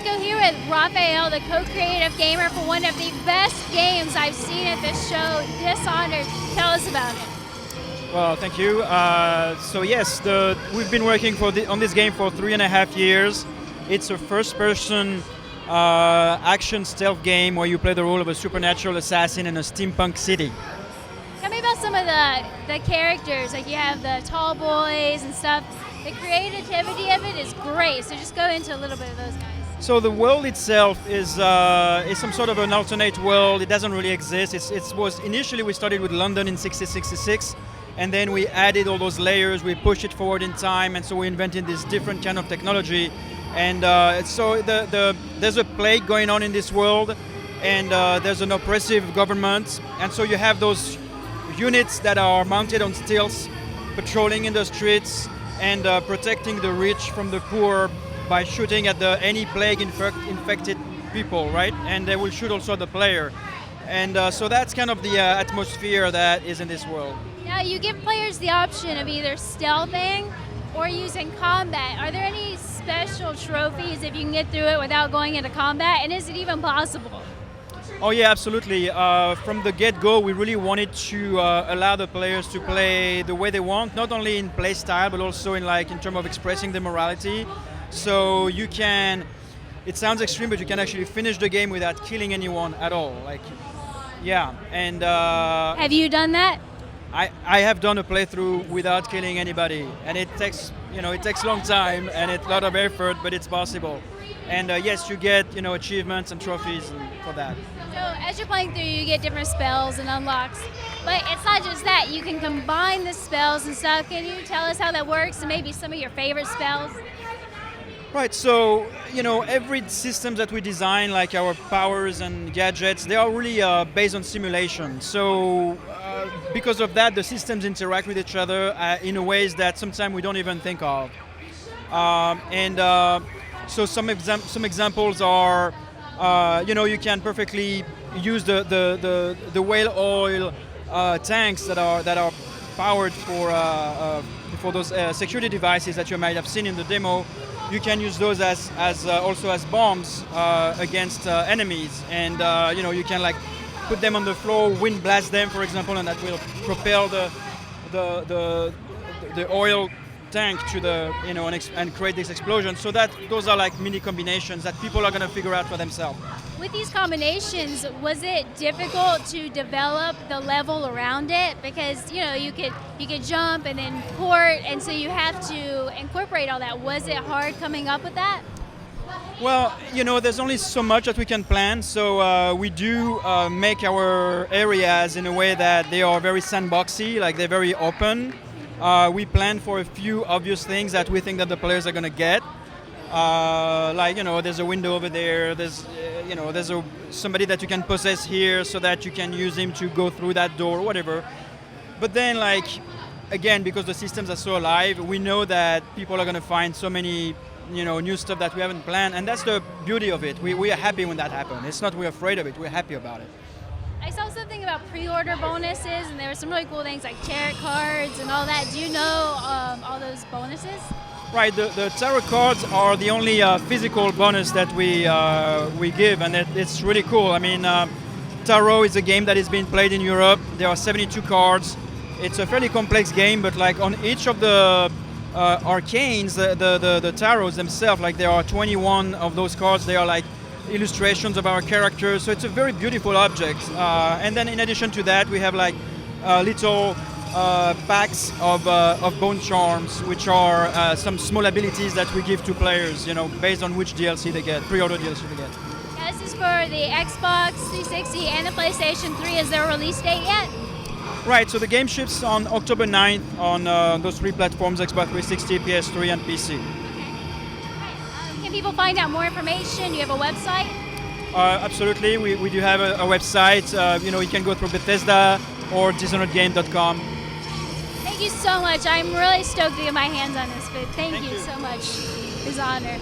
Franco here with Raphael, the co-creative gamer for one of the best games I've seen at this show, Dishonored. Tell us about it. Well, thank you. So yes, we've been working on this game for 3.5 years. It's a first-person action stealth game where you play the role of a supernatural assassin in a steampunk city. Tell me about some of the characters, like you have the tall boys and stuff. The creativity of it is great, so just go into a little bit of those guys. So the world itself is some sort of an alternate world. It doesn't really exist. Initially we started with London in 1666, and then we added all those layers. We pushed it forward in time, and so we invented this different kind of technology. And so there's a plague going on in this world, and there's an oppressive government, and so you have those units that are mounted on stilts, patrolling in the streets and protecting the rich from the poor by shooting at any plague infected people, right? And they will shoot also at the player. And so that's kind of the atmosphere that is in this world. Now you give players the option of either stealthing or using combat. Are there any special trophies if you can get through it without going into combat? And is it even possible? Oh yeah, absolutely. From the get-go, we really wanted to allow the players to play the way they want, not only in play style, but also in terms of expressing their morality. So you can, it sounds extreme, but you can actually finish the game without killing anyone at all. Yeah. And have you done that? I have done a playthrough without killing anybody, and it takes a long time and it's a lot of effort, but it's possible. And yes, you get achievements and trophies for that. So as you're playing through, you get different spells and unlocks, but it's not just that. You can combine the spells and stuff. Can you tell us how that works and maybe some of your favorite spells? Right, so every system that we design, like our powers and gadgets, they are really based on simulation. So because of that, the systems interact with each other in ways that sometimes we don't even think of. So some examples are, you can perfectly use the whale oil tanks that are powered for those security devices that you might have seen in the demo. You can use those also as bombs against enemies, and you can put them on the floor, wind blast them, for example, and that will propel the oil tank to and create this explosion. So those are mini combinations that people are going to figure out for themselves. With these combinations, was it difficult to develop the level around it? Because you could jump and then port, and so you have to incorporate all that. Was it hard coming up with that? Well, there's only so much that we can plan, so we do make our areas in a way that they are very sandboxy, they're very open. We plan for a few obvious things that we think that the players are going to get. There's a window over there, there's somebody that you can possess here so that you can use him to go through that door, whatever. But then, again, because the systems are so alive, we know that people are going to find so many new stuff that we haven't planned, and that's the beauty of it. We are happy when that happens. It's not we're afraid of it, we're happy about it. I saw something about pre-order bonuses, and there were some really cool things like tarot cards and all that. Do you know all those bonuses? Right, the tarot cards are the only physical bonus that we give, and it's really cool. I mean, tarot is a game that is being played in Europe. There are 72 cards. It's a fairly complex game, but on each of the arcanes, the tarots themselves, there are 21 of those cards. They are illustrations of our characters, so it's a very beautiful object. And then in addition to that, we have little packs of bone charms, which are some small abilities that we give to players, based on which DLC they get, pre-order DLC they get. Yeah, this is for the Xbox 360 and the PlayStation 3. Is there a release date yet? Right, so the game ships on October 9th on those three platforms, Xbox 360, PS3, and PC. Okay. Can people find out more information? Do you have a website? Absolutely, we do have a website. You can go through Bethesda or dishonoredgame.com. Thank you so much. I'm really stoked to get my hands on this, but thank you so much. It's an honor.